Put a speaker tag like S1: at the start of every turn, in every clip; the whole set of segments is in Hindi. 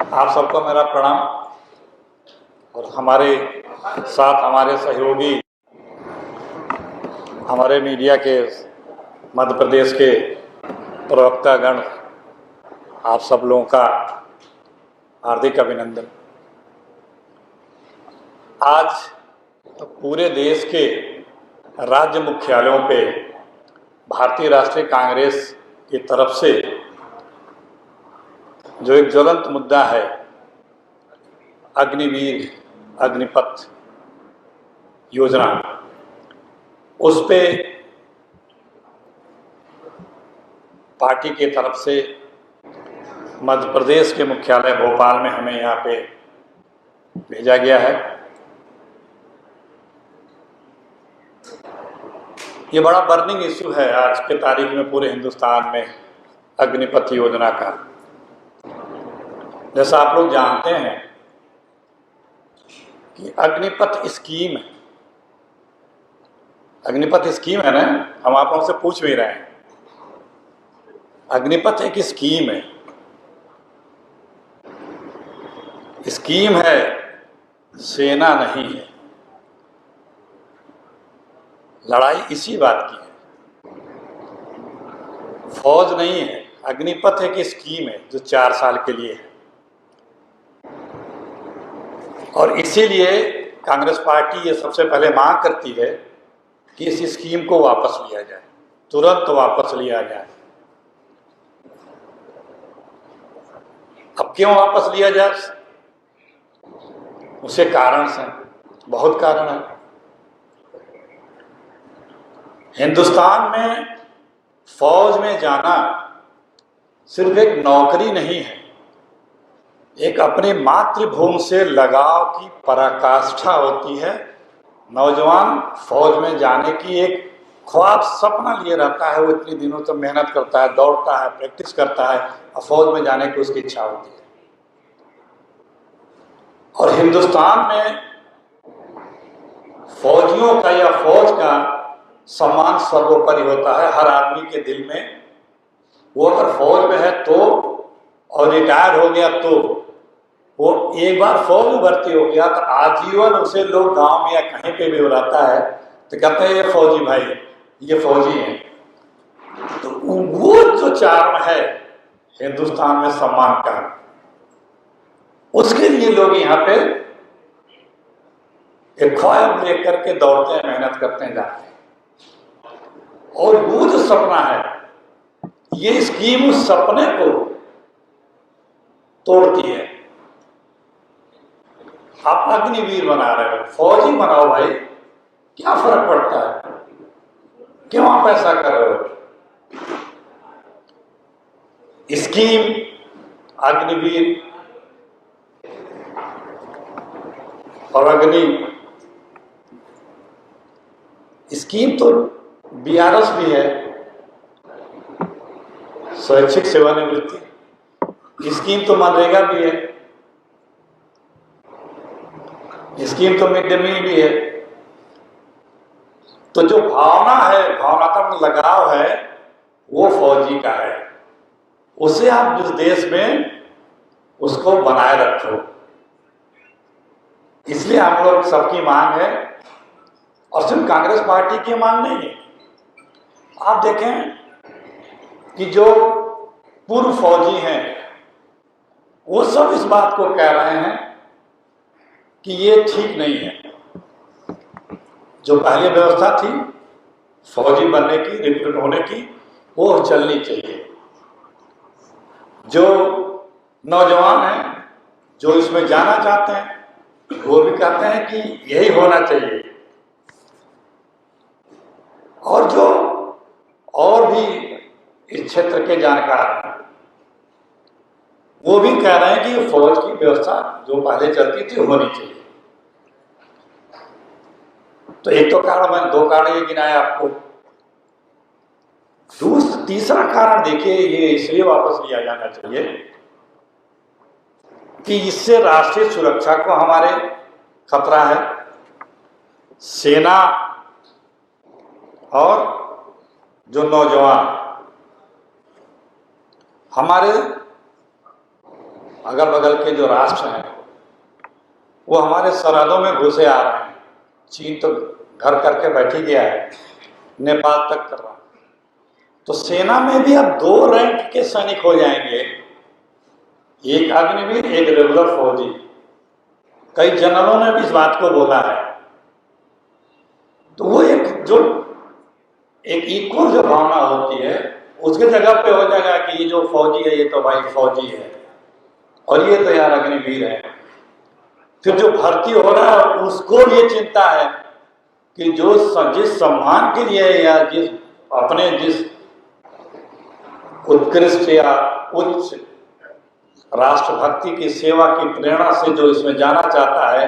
S1: आप सबको मेरा प्रणाम। और हमारे साथ हमारे सहयोगी, हमारे मीडिया के, मध्य प्रदेश के प्रवक्तागण, आप सब लोगों का हार्दिक अभिनंदन। आज पूरे देश के राज्य मुख्यालयों पे भारतीय राष्ट्रीय कांग्रेस की तरफ से जो एक ज्वलंत मुद्दा है, अग्निवीर अग्निपथ योजना, उस पे पार्टी की तरफ से मध्य प्रदेश के मुख्यालय भोपाल में हमें यहाँ पे भेजा गया है। ये बड़ा बर्निंग इशू है आज के तारीख में पूरे हिंदुस्तान में, अग्निपथ योजना का। जैसा आप लोग जानते हैं कि अग्निपथ स्कीम है ना, हम आप लोगों से पूछ भी रहे हैं। अग्निपथ एक स्कीम है, सेना नहीं है। लड़ाई इसी बात की है, फौज नहीं है। अग्निपथ एक स्कीम है जो 4 साल के लिए है, और इसीलिए कांग्रेस पार्टी ये सबसे पहले मांग करती है कि इस स्कीम को वापस लिया जाए, तुरंत वापस लिया जाए। अब क्यों वापस लिया जाए? उसे कारण से, बहुत कारण है। हिंदुस्तान में फौज में जाना सिर्फ एक नौकरी नहीं है, एक अपनी मातृभूमि से लगाव की पराकाष्ठा होती है। नौजवान फौज में जाने की एक ख्वाब, सपना लिए रहता है। वो इतनी दिनों तक मेहनत करता है, दौड़ता है, प्रैक्टिस करता है, और फौज में जाने की उसकी इच्छा होती है। और हिंदुस्तान में फौजियों का या फौज का सम्मान सर्वोपरि होता है हर आदमी के दिल में। वो अगर फौज में है तो, और रिटायर हो गया तो, वो एक बार फौज में भर्ती हो गया तो आजीवन उसे लोग गांव में या कहीं पे भी बुलाता है तो कहते हैं ये फौजी भाई, ये फौजी हैं। तो वो जो चार्म है हिंदुस्तान में सम्मान का, उसके लिए लोग यहाँ पे एक ख्वाब लेकर के दौड़ते हैं, मेहनत करते हैं, जाते हैं। और वो जो सपना है, ये स्कीम उस सपने को तोड़ती है। आप अग्निवीर बना रहे हो, फौजी बनाओ भाई, क्या फर्क पड़ता है? क्यों आप ऐसा कर रहे हो? स्कीम अग्निवीर और अग्नि स्कीम तो बीआरएस भी है, स्वैच्छिक सेवानिवृत्ति स्कीम तो मनरेगा भी है, स्कीम तो मिड डे मील भी है। तो जो भावना है, भावनात्मक लगाव है, वो फौजी का है। उसे आप इस देश में उसको बनाए रखो। इसलिए हम लोग सबकी मांग है, और सिर्फ कांग्रेस पार्टी की मांग नहीं है। आप देखें कि जो पूर्व फौजी हैं वो सब इस बात को कह रहे हैं कि ये ठीक नहीं है। जो पहले व्यवस्था थी फौजी बनने की, रिक्रूट होने की, वो चलनी चाहिए। जो नौजवान हैं जो इसमें जाना चाहते हैं वो भी कहते हैं कि यही होना चाहिए। और जो और भी इस क्षेत्र के जानकार हैं वो भी कह रहे हैं कि फौज की व्यवस्था जो पहले चलती थी होनी चाहिए। तो एक तो कारण, मैंने 2 कारण ये गिनाया आपको। तीसरा कारण देखिए, ये इसलिए वापस लिया जाना चाहिए कि इससे राष्ट्रीय सुरक्षा को हमारे खतरा है। सेना और जो नौजवान हमारे अगल बगल के जो राष्ट्र हैं वो हमारे सरहदों में घुसे आ रहे हैं। चीन तो घर करके बैठ ही गया है, नेपाल तक कर रहा है। तो सेना में भी अब 2 रैंक के सैनिक हो जाएंगे, एक अग्निवीर, एक रेगुलर फौजी। कई जनरलों ने भी इस बात को बोला है। तो वो एक इक्वल जो भावना होती है उसके जगह पे हो जाएगा कि ये जो फौजी है ये तो भाई फौजी है और ये तो यार अग्निवीर है। फिर जो भर्ती हो रहा है उसको ये चिंता है कि जिस सम्मान के लिए या जिस उत्कृष्ट या उच्च राष्ट्रभक्ति की सेवा की प्रेरणा से जो इसमें जाना चाहता है,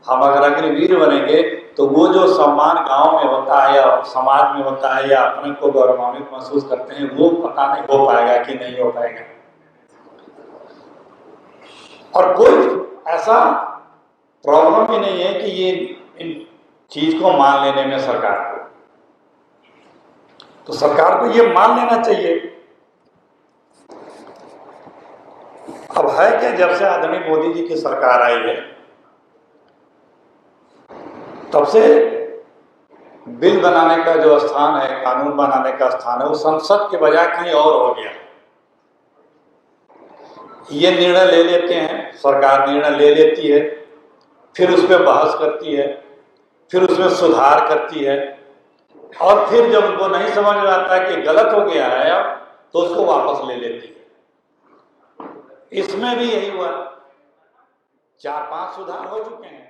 S1: हम अगर अग्निवीर बनेंगे तो वो जो सम्मान गांव में होता है या समाज में होता है या अपने को गौरवान्वित महसूस करते हैं, वो पता नहीं हो पाएगा कि नहीं हो पाएगा। और कोई ऐसा प्रॉब्लम ही नहीं है कि ये इन चीज को मान लेने में सरकार को, तो सरकार को ये मान लेना चाहिए। अब है क्या, जब से आदरणीय मोदी जी की सरकार आई है तब से बिल बनाने का जो स्थान है, कानून बनाने का स्थान है, वो संसद के बजाय कहीं और हो गया। ये निर्णय ले लेते हैं, सरकार निर्णय ले लेती है, फिर उस पर बहस करती है, फिर उसमें सुधार करती है, और फिर जब उनको नहीं समझ में आता है कि गलत हो गया है अब, तो उसको वापस ले लेती है। इसमें भी यही हुआ, 4-5 सुधार हो चुके हैं।